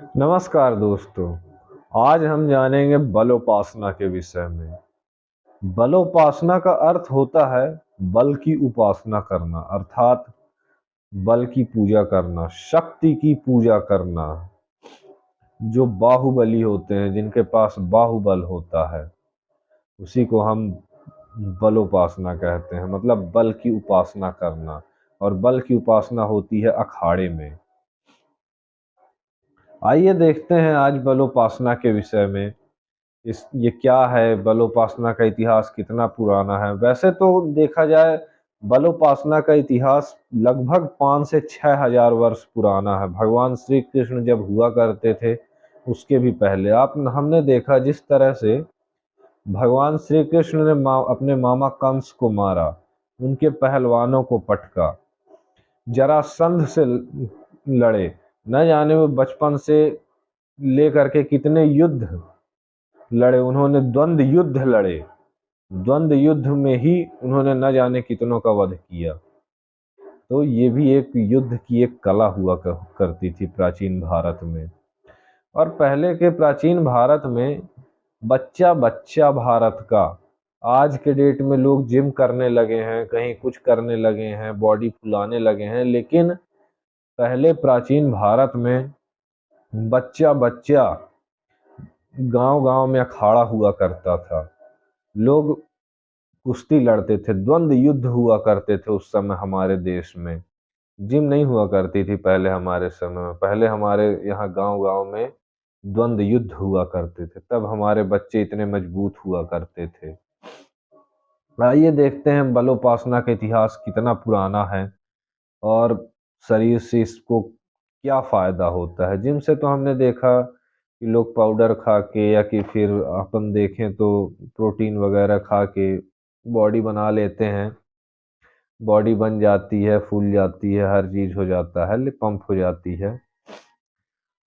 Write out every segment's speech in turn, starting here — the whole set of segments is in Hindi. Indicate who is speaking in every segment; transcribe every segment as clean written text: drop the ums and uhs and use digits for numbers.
Speaker 1: नमस्कार दोस्तों। आज हम जानेंगे बलोपासना के विषय में। बलोपासना का अर्थ होता है बल की उपासना करना, अर्थात बल की पूजा करना, शक्ति की पूजा करना। जो बाहुबली होते हैं, जिनके पास बाहुबल होता है, उसी को हम बलोपासना कहते हैं, मतलब बल की उपासना करना। और बल की उपासना होती है अखाड़े में। आइए देखते हैं आज बलोपासना के विषय में। इस ये क्या है, बलोपासना का इतिहास कितना पुराना है। वैसे तो देखा जाए, बलोपासना का इतिहास लगभग 5 से 6 हजार वर्ष पुराना है। भगवान श्री कृष्ण जब हुआ करते थे उसके भी पहले आप हमने देखा, जिस तरह से भगवान श्री कृष्ण ने अपने मामा कंस को मारा, उनके पहलवानों को पटका, जरासंध से लड़े, न जाने वो बचपन से लेकर के कितने युद्ध लड़े। उन्होंने द्वंद्व युद्ध लड़े, द्वंद्व युद्ध में ही उन्होंने न जाने कितनों का वध किया। तो ये भी एक युद्ध की एक कला हुआ करती थी प्राचीन भारत में। और पहले के प्राचीन भारत में बच्चा बच्चा भारत का, आज के डेट में लोग जिम करने लगे हैं, कहीं कुछ करने लगे हैं, बॉडी फुलाने लगे हैं, लेकिन पहले प्राचीन भारत में बच्चा बच्चा गांव गांव में अखाड़ा हुआ करता था। लोग कुश्ती लड़ते थे, द्वंद्व युद्ध हुआ करते थे उस समय हमारे देश में। जिम नहीं हुआ करती थी पहले हमारे समय में। पहले हमारे यहाँ गांव गांव में द्वंद्व युद्ध हुआ करते थे, तब हमारे बच्चे इतने मजबूत हुआ करते थे। आइए देखते हैं बलोपासना का इतिहास कितना पुराना है और शरीर से इसको क्या फायदा होता है। जिम से तो हमने देखा कि लोग पाउडर खा के, या कि फिर अपन देखें तो प्रोटीन वगैरह खा के बॉडी बना लेते हैं। बॉडी बन जाती है, फूल जाती है, हर चीज हो जाता है, पंप हो जाती है।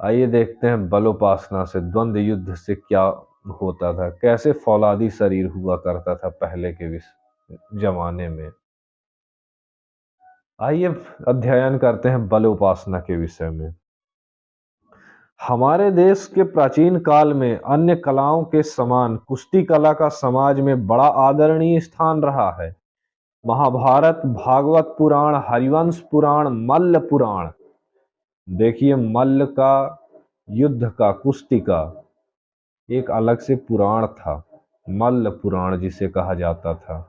Speaker 1: आइए देखते हैं बलोपासना से, द्वंद्व युद्ध से क्या होता था, कैसे फौलादी शरीर हुआ करता था पहले के जमाने में। आइए अध्ययन करते हैं बलोपासना के विषय में। हमारे देश के प्राचीन काल में अन्य कलाओं के समान कुश्ती कला का समाज में बड़ा आदरणीय स्थान रहा है। महाभारत, भागवत पुराण, हरिवंश पुराण, मल्ल पुराण, देखिए मल्ल का, युद्ध का, कुश्ती का एक अलग से पुराण था, मल्ल पुराण जिसे कहा जाता था।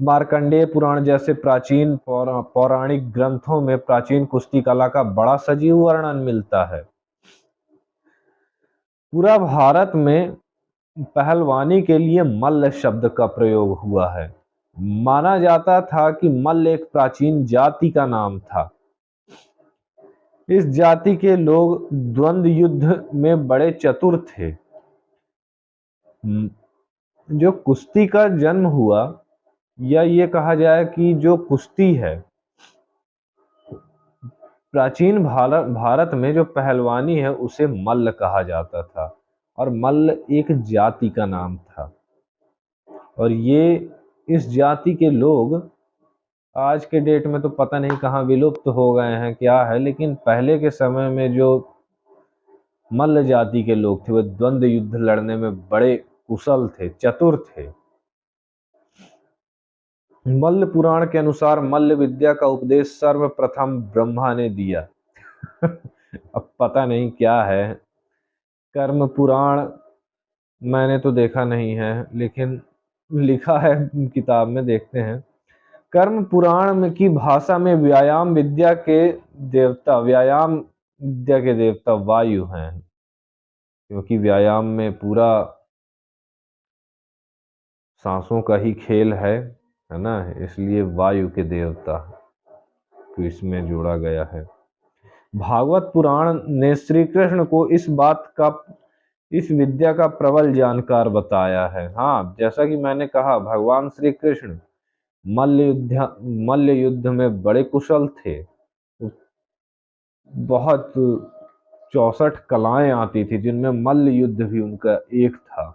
Speaker 1: मार्कंडेय पुराण जैसे प्राचीन पौराणिक ग्रंथों में प्राचीन कुश्ती कला का बड़ा सजीव वर्णन मिलता है। पूरा भारत में पहलवानी के लिए मल्ल शब्द का प्रयोग हुआ है। माना जाता था कि मल्ल एक प्राचीन जाति का नाम था। इस जाति के लोग द्वंद्व युद्ध में बड़े चतुर थे। जो कुश्ती का जन्म हुआ, या ये कहा जाए कि जो कुश्ती है, प्राचीन भारत में जो पहलवानी है उसे मल्ल कहा जाता था, और मल्ल एक जाति का नाम था। और ये इस जाति के लोग आज के डेट में तो पता नहीं कहाँ विलुप्त हो गए हैं, क्या है, लेकिन पहले के समय में जो मल्ल जाति के लोग थे, वे द्वंद्व युद्ध लड़ने में बड़े कुशल थे, चतुर थे। मल्ल पुराण के अनुसार मल्ल विद्या का उपदेश सर्वप्रथम ब्रह्मा ने दिया। अब पता नहीं क्या है। कर्म पुराण मैंने तो देखा नहीं है, लेकिन लिखा है किताब में, देखते हैं। कर्म पुराण में की भाषा में व्यायाम विद्या के देवता, व्यायाम विद्या के देवता वायु हैं, क्योंकि व्यायाम में पूरा सांसों का ही खेल है ना, इसलिए वायु के देवता को इसमें जोड़ा गया है। भागवत पुराण ने श्री कृष्ण को इस विद्या का प्रबल जानकार बताया है। हाँ, जैसा कि मैंने कहा, भगवान श्री कृष्ण मल्ल युद्ध में बड़े कुशल थे। बहुत 64 कलाएं आती थी, जिनमें मल्ल युद्ध भी उनका एक था।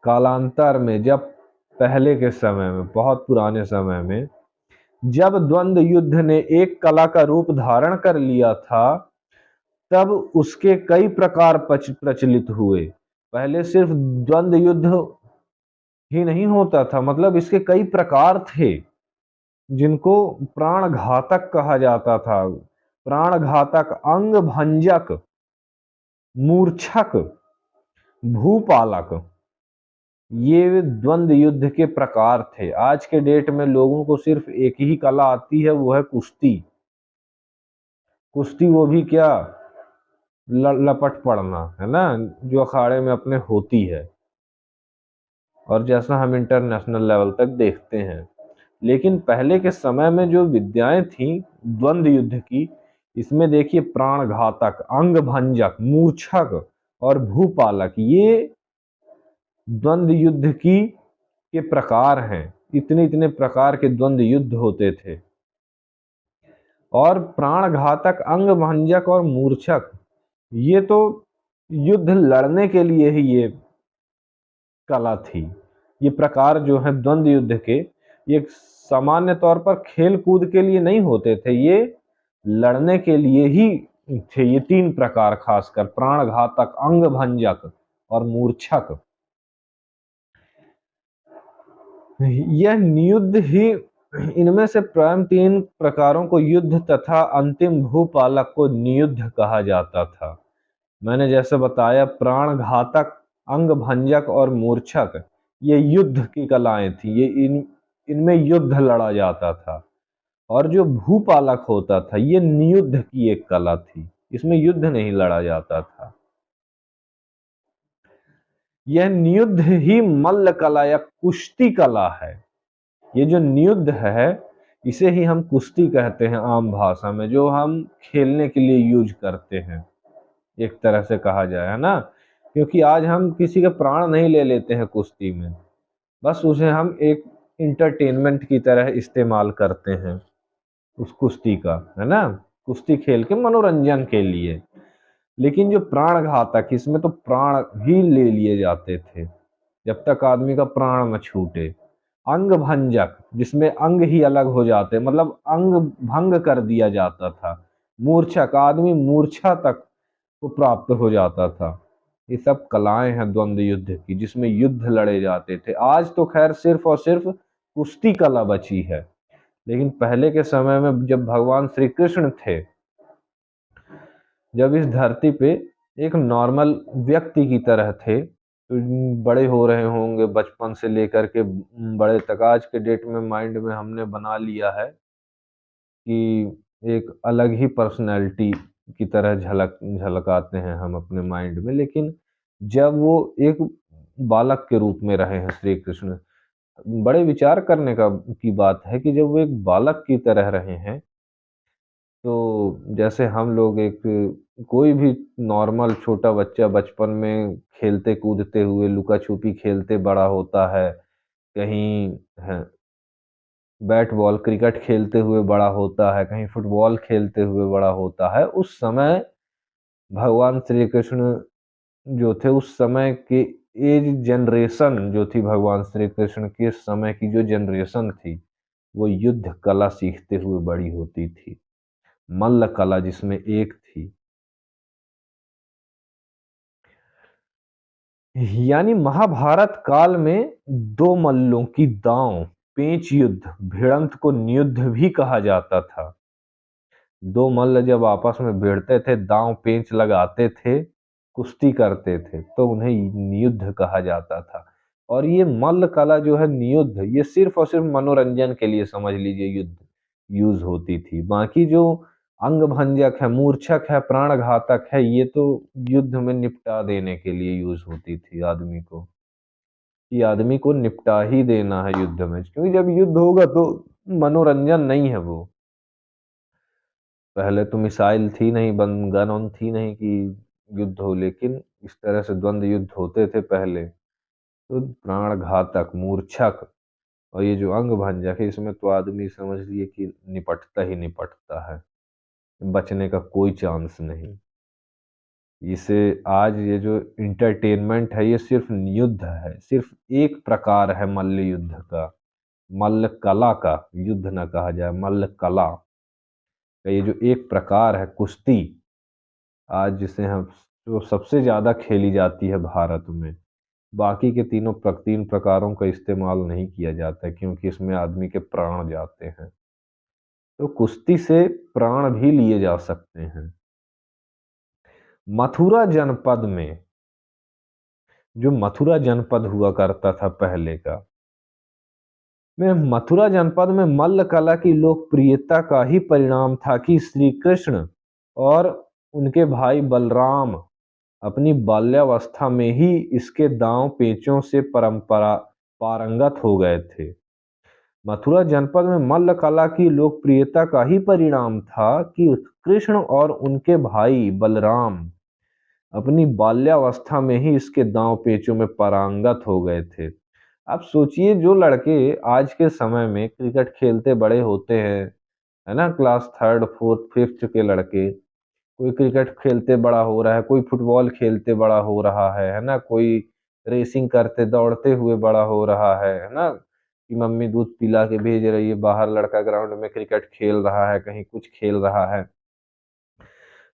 Speaker 1: कालांतर में, जब पहले के समय में, बहुत पुराने समय में, जब द्वंद्व युद्ध ने एक कला का रूप धारण कर लिया था, तब उसके कई प्रकार प्रचलित हुए। पहले सिर्फ द्वंद्व युद्ध ही नहीं होता था, मतलब इसके कई प्रकार थे जिनको प्राण घातक कहा जाता था। प्राण घातक, अंग भंजक, मूर्छक, भूपालक, ये द्वंद्व युद्ध के प्रकार थे। आज के डेट में लोगों को सिर्फ एक ही कला आती है, वो है कुश्ती। कुश्ती वो भी क्या, लपट पड़ना, है ना, जो अखाड़े में अपने होती है, और जैसा हम इंटरनेशनल लेवल तक देखते हैं। लेकिन पहले के समय में जो विद्याएं थी द्वंद्व युद्ध की, इसमें देखिए प्राण घातक, अंग भंजक, मूर्छक और भूपालक, ये द्वंद्व युद्ध की के प्रकार हैं। इतने इतने प्रकार के द्वंद्व युद्ध होते थे। और प्राण घातक, अंग भंजक और मूर्छक, ये तो युद्ध लड़ने के लिए ही ये कला थी। ये प्रकार जो है द्वंद्व युद्ध के, ये सामान्य तौर पर खेल कूद के लिए नहीं होते थे, ये लड़ने के लिए ही थे। ये तीन प्रकार, खासकर प्राण घातक, अंग भंजक और मूर्छक, यह नियुद्ध ही, इनमें से प्रायः तीन प्रकारों को युद्ध तथा अंतिम भूपालक को नियुद्ध कहा जाता था। मैंने जैसे बताया प्राण घातक, अंग भंजक और मूर्छक, ये युद्ध की कलाएं थी। ये इनमें युद्ध लड़ा जाता था। और जो भूपालक होता था, ये नियुद्ध की एक कला थी, इसमें युद्ध नहीं लड़ा जाता था। यह नियुद्ध ही मल्ल कला या कुश्ती कला है। ये जो नियुद्ध है, इसे ही हम कुश्ती कहते हैं आम भाषा में, जो हम खेलने के लिए यूज करते हैं, एक तरह से कहा जाए, है ना। क्योंकि आज हम किसी का प्राण नहीं ले लेते हैं कुश्ती में, बस उसे हम एक इंटरटेनमेंट की तरह इस्तेमाल करते हैं उस कुश्ती का, है ना, कुश्ती खेल के मनोरंजन के लिए। लेकिन जो प्राण घातक, इसमें तो प्राण ही ले लिए जाते थे जब तक आदमी का प्राण न छूटे। अंग भंजक, जिसमें अंग ही अलग हो जाते, मतलब अंग भंग कर दिया जाता था। मूर्छक, आदमी मूर्छा तक को प्राप्त हो जाता था। ये सब कलाएं हैं द्वंद्व युद्ध की, जिसमें युद्ध लड़े जाते थे। आज तो खैर सिर्फ और सिर्फ कुश्ती कला बची है, लेकिन पहले के समय में जब भगवान श्री कृष्ण थे, जब इस धरती पे एक नॉर्मल व्यक्ति की तरह थे, तो बड़े हो रहे होंगे बचपन से लेकर के बड़े तक, आज के डेट में माइंड में हमने बना लिया है कि एक अलग ही पर्सनैलिटी की तरह झलकाते हैं हम अपने माइंड में। लेकिन जब वो एक बालक के रूप में रहे हैं श्री कृष्ण, बड़े विचार करने की बात है कि जब वो एक बालक की तरह रहे हैं, तो जैसे हम लोग एक कोई भी नॉर्मल छोटा बच्चा बचपन में खेलते कूदते हुए लुका छुपी खेलते बड़ा होता है, कहीं है बैट बॉल क्रिकेट खेलते हुए बड़ा होता है, कहीं फुटबॉल खेलते हुए बड़ा होता है। उस समय भगवान श्री कृष्ण जो थे, उस समय के एज जनरेशन जो थी, भगवान श्री कृष्ण के समय की जो जनरेशन थी, वो युद्ध कला सीखते हुए बड़ी होती थी। मल्ल कला जिसमें एक थी, यानी महाभारत काल में दो मल्लों की दांव पेंच युद्ध, भिड़ंत को नियुद्ध भी कहा जाता था। दो मल्ल जब आपस में भिड़ते थे, दांव पेंच लगाते थे, कुश्ती करते थे, तो उन्हें नियुद्ध कहा जाता था। और ये मल्ल कला जो है नियुद्ध, ये सिर्फ और सिर्फ मनोरंजन के लिए समझ लीजिए युद्ध यूज होती थी। बाकी जो अंग भंजक है, मूर्छक है, प्राण घातक है, ये तो युद्ध में निपटा देने के लिए यूज होती थी आदमी को, कि आदमी को निपटा ही देना है युद्ध में। क्योंकि जब युद्ध होगा तो मनोरंजन नहीं है वो। पहले तो मिसाइल थी नहीं, गन ऑन थी नहीं कि युद्ध हो, लेकिन इस तरह से द्वंद्व युद्ध होते थे पहले। तो प्राण घातक, मूर्छक और ये जो अंग भंजक है, इसमें तो आदमी समझ लिए कि निपटता ही निपटता है, बचने का कोई चांस नहीं। इसे आज ये जो इंटरटेनमेंट है, ये सिर्फ युद्ध है, सिर्फ एक प्रकार है मल्ल युद्ध का, मल्ल कला का। युद्ध न कहा जाए, मल्ल कला का ये जो एक प्रकार है कुश्ती, आज जिसे हम जो सबसे ज़्यादा खेली जाती है भारत में। बाकी के तीन प्रकारों का इस्तेमाल नहीं किया जाता है क्योंकि इसमें आदमी के प्राण जाते हैं। तो कुश्ती से प्राण भी लिए जा सकते हैं। मथुरा जनपद में जो मथुरा जनपद हुआ करता था पहले का, में मथुरा जनपद में मल्ल कला की लोकप्रियता का ही परिणाम था कि श्री कृष्ण और उनके भाई बलराम अपनी बाल्यावस्था में ही इसके दांव पेचों से परंपरा पारंगत हो गए थे। मथुरा जनपद में मल्ल कला की लोकप्रियता का ही परिणाम था कि कृष्ण और उनके भाई बलराम अपनी बाल्यावस्था में ही इसके दांव पेचों में पारंगत हो गए थे। आप सोचिए जो लड़के आज के समय में क्रिकेट खेलते बड़े होते हैं, है ना, क्लास थर्ड फोर्थ फिफ्थ के लड़के, कोई क्रिकेट खेलते बड़ा हो रहा है, कोई फुटबॉल खेलते बड़ा हो रहा है ना, कोई रेसिंग करते दौड़ते हुए बड़ा हो रहा है ना, कि मम्मी दूध पिला के भेज रही है, बाहर लड़का ग्राउंड में क्रिकेट खेल रहा है, कहीं कुछ खेल रहा है।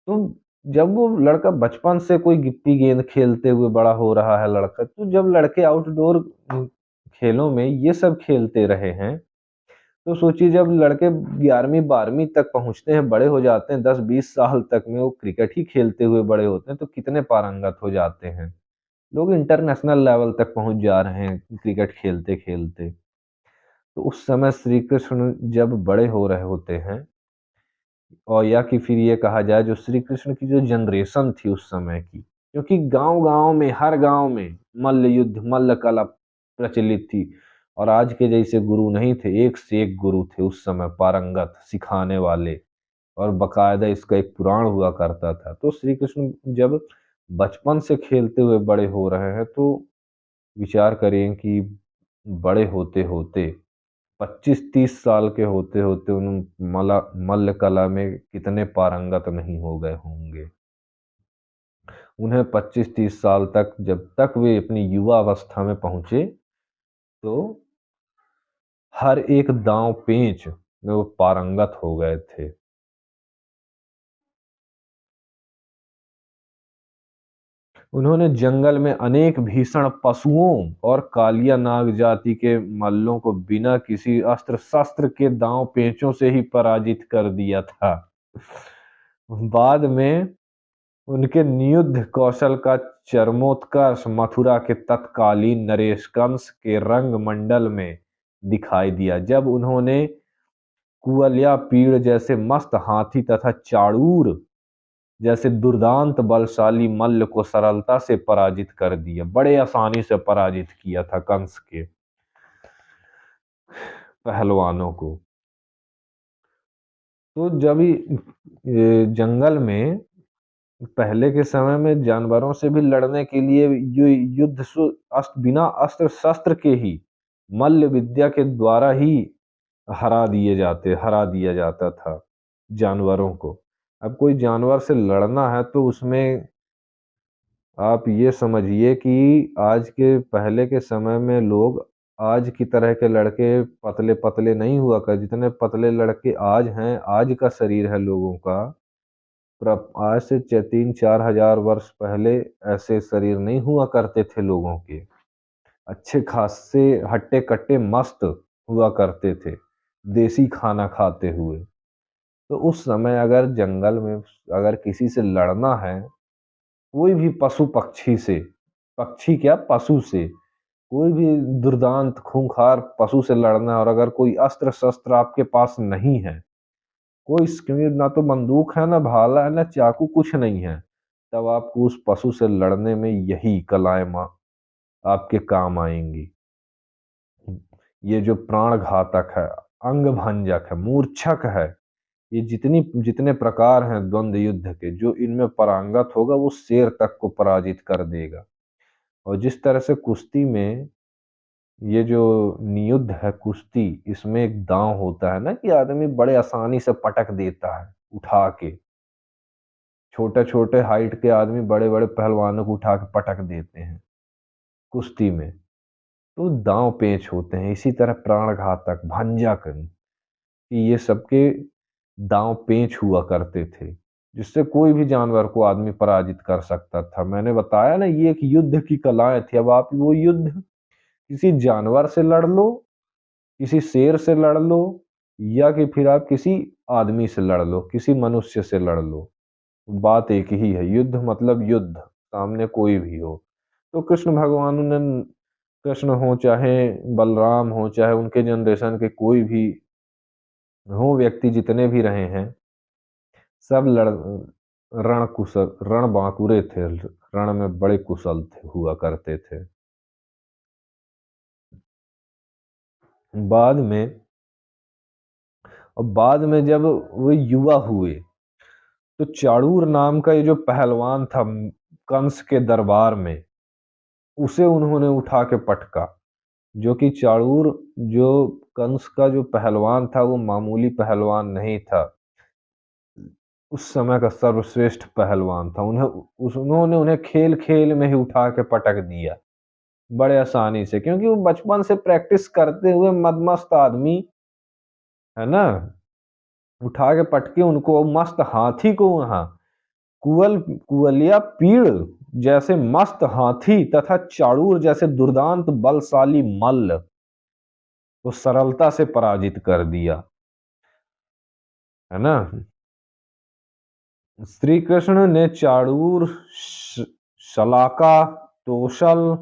Speaker 1: तो जब वो लड़का बचपन से कोई गिप्पी गेंद खेलते हुए बड़ा हो रहा है लड़का, तो जब लड़के आउटडोर खेलों में ये सब खेलते रहे हैं, तो सोचिए जब लड़के 11वीं 12वीं तक पहुंचते हैं, बड़े हो जाते हैं, 10-20 साल तक में वो क्रिकेट ही खेलते हुए बड़े होते हैं, तो कितने पारंगत हो जाते हैं। लोग इंटरनेशनल लेवल तक पहुंच जा रहे हैं क्रिकेट खेलते खेलते। तो उस समय श्री कृष्ण जब बड़े हो रहे होते हैं, और या कि फिर ये कहा जाए जो श्री कृष्ण की जो जनरेशन थी उस समय की, क्योंकि गांव-गांव में, हर गांव में मल्ल युद्ध, मल्ल कला प्रचलित थी और आज के जैसे गुरु नहीं थे, एक से एक गुरु थे उस समय पारंगत, सिखाने वाले, और बाकायदा इसका एक पुराण हुआ करता था। तो श्री कृष्ण जब बचपन से खेलते हुए बड़े हो रहे हैं, तो विचार करें कि बड़े होते-होते 25-30 साल के होते-होते मल्ल कला में कितने पारंगत नहीं हो गए होंगे। उन्हें 25-30 साल तक, जब तक वे अपनी युवा अवस्था में पहुँचे, तो हर एक दाँव पेंच में वो पारंगत हो गए थे। उन्होंने जंगल में अनेक भीषण पशुओं और कालिया नाग जाति के मल्लों को बिना किसी अस्त्र-शस्त्र के दाँव पेंचों से ही पराजित कर दिया था। बाद में उनके नियुद्ध कौशल का चरमोत्कर्ष मथुरा के तत्कालीन नरेशकंस के रंगमंडल में दिखाई दिया, जब उन्होंने कुवलयापीड़ जैसे मस्त हाथी तथा चाणूर जैसे दुर्दांत बलशाली मल्ल को सरलता से पराजित कर दिया। बड़े आसानी से पराजित किया था कंस के पहलवानों को। तो जब ये जंगल में पहले के समय में जानवरों से भी लड़ने के लिए युद्ध बिना अस्त्र शस्त्र के ही मल्ल विद्या के द्वारा ही हरा दिया जाता था जानवरों को। अब कोई जानवर से लड़ना है तो उसमें आप ये समझिए कि आज के पहले के समय में लोग आज की तरह के लड़के पतले पतले नहीं हुआ कर, जितने पतले लड़के आज हैं, आज का शरीर है लोगों का, आज से 3-4 हजार वर्ष पहले ऐसे शरीर नहीं हुआ करते थे लोगों के। अच्छे खासे हट्टे कट्टे मस्त हुआ करते थे, देसी खाना खाते हुए। तो उस समय अगर जंगल में अगर किसी से लड़ना है, कोई भी पशु पक्षी से, पक्षी क्या पशु से, कोई भी दुर्दांत खूंखार पशु से लड़ना है, और अगर कोई अस्त्र शस्त्र आपके पास नहीं है, कोई स्क्रीन ना तो बंदूक है, ना भाला है, ना चाकू, कुछ नहीं है, तब आपको उस पशु से लड़ने में यही कलाएं आपके काम आएंगी। ये जो प्राण घातक है, अंग भंजक है, मूर्छक है, ये जितने प्रकार हैं द्वंद्व युद्ध के, जो इनमें पारंगत होगा वो शेर तक को पराजित कर देगा। और जिस तरह से कुश्ती में ये जो नियुद्ध है कुश्ती, इसमें एक दांव होता है ना कि आदमी बड़े आसानी से पटक देता है उठा के, छोटे छोटे हाइट के आदमी बड़े बड़े पहलवानों को उठा के पटक देते हैं कुश्ती में। तो दांव पेच होते हैं, इसी तरह प्राण घातक भंजक, कि ये सबके दांव पेच हुआ करते थे, जिससे कोई भी जानवर को आदमी पराजित कर सकता था। मैंने बताया ना, ये एक युद्ध की कलाएं थी। अब आप वो युद्ध किसी जानवर से लड़ लो, किसी शेर से लड़ लो, या कि फिर आप किसी आदमी से लड़ लो, किसी मनुष्य से लड़ लो, बात एक ही है। युद्ध मतलब युद्ध, सामने कोई भी हो। तो कृष्ण भगवान ने, कृष्ण हो चाहे बलराम हो चाहे उनके जनरेशन के कोई भी हो व्यक्ति, जितने भी रहे हैं, सब रण कुशल, रण बांकुरे थे, रण में बड़े कुशल थे, हुआ करते थे। बाद में, और बाद में जब वो युवा हुए, तो चाणूर नाम का ये जो पहलवान था कंस के दरबार में, उसे उन्होंने उठा के पटका। जो कि चाणूर, जो कंस का जो पहलवान था, वो मामूली पहलवान नहीं था, उस समय का सर्वश्रेष्ठ पहलवान था। उन्होंने उन्हें खेल खेल में ही उठा के पटक दिया बड़े आसानी से, क्योंकि वो बचपन से प्रैक्टिस करते हुए मदमस्त आदमी, है ना, उठा के पटके उनको। मस्त हाथी को वहां कुवलिया पीड़ जैसे मस्त हाथी तथा चाणूर जैसे दुर्दांत बलशाली मल्ल को सरलता से पराजित कर दिया, है ना। श्री कृष्ण ने चाणूर, शलाका, तोशल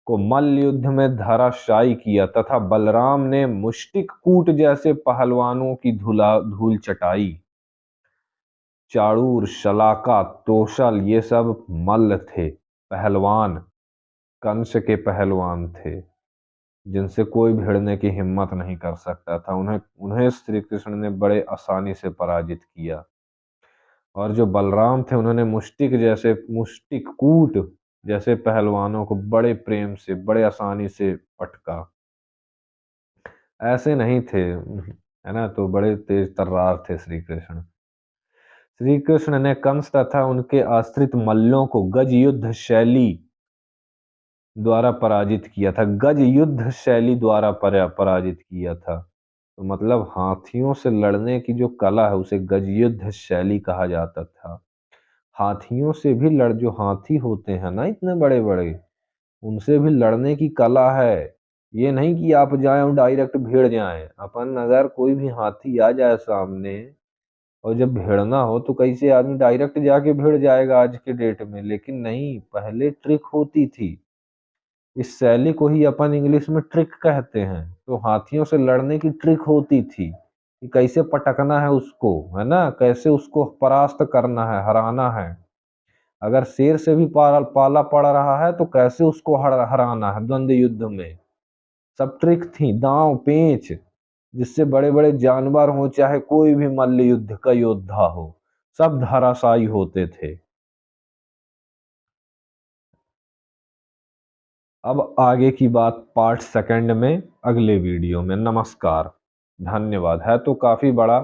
Speaker 1: को मल्ल युद्ध में धराशायी किया तथा बलराम ने मुष्टिक कूट जैसे पहलवानों की धूल चटाई। चाणूर, शलाका, तोशल ये सब मल्ल थे, पहलवान, कंस के पहलवान थे, जिनसे कोई भिड़ने की हिम्मत नहीं कर सकता था। उन्हें उन्हें श्री कृष्ण ने बड़े आसानी से पराजित किया। और जो बलराम थे, उन्होंने मुष्टिक कूट जैसे पहलवानों को बड़े प्रेम से, बड़े आसानी से पटका। ऐसे नहीं थे, है ना, तो बड़े तेज तर्रार थे श्री कृष्ण। श्री कृष्ण ने कंस तथा उनके आश्रित मल्लों को गज युद्ध शैली द्वारा पराजित किया था। गज युद्ध शैली द्वारा पराजित किया था। तो मतलब हाथियों से लड़ने की जो कला है, उसे गज युद्ध शैली कहा जाता था। हाथियों से भी जो हाथी होते हैं ना, इतने बड़े बड़े, उनसे भी लड़ने की कला है। ये नहीं कि आप जाएं और डायरेक्ट भिड़ जाएं। अपन अगर कोई भी हाथी आ जाए सामने, और जब भिड़ना हो तो कैसे आदमी डायरेक्ट जाके भिड़ जाएगा आज के डेट में। लेकिन नहीं, पहले ट्रिक होती थी। इस शैली को ही अपन इंग्लिश में ट्रिक कहते हैं। तो हाथियों से लड़ने की ट्रिक होती थी कि कैसे पटकना है उसको, है ना, कैसे उसको परास्त करना है, हराना है। अगर शेर से भी पाला पड़ रहा है तो कैसे उसको हराना है द्वंद्व युद्ध में। सब ट्रिक थी, दांव पेंच, जिससे बड़े बड़े जानवर हो चाहे कोई भी मल्ल युद्ध का योद्धा हो, सब धराशायी होते थे। अब आगे की बात पार्ट सेकंड में, अगले वीडियो में। नमस्कार, धन्यवाद। है तो काफी बड़ा,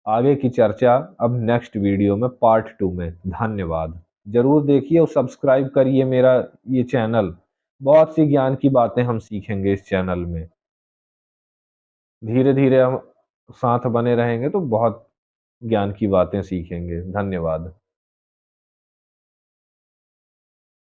Speaker 1: आगे की चर्चा अब नेक्स्ट वीडियो में पार्ट 2 में। धन्यवाद। जरूर देखिए और सब्सक्राइब करिए मेरा ये चैनल। बहुत सी ज्ञान की बातें हम सीखेंगे इस चैनल में। धीरे धीरे हम साथ बने रहेंगे तो बहुत ज्ञान की बातें सीखेंगे। धन्यवाद।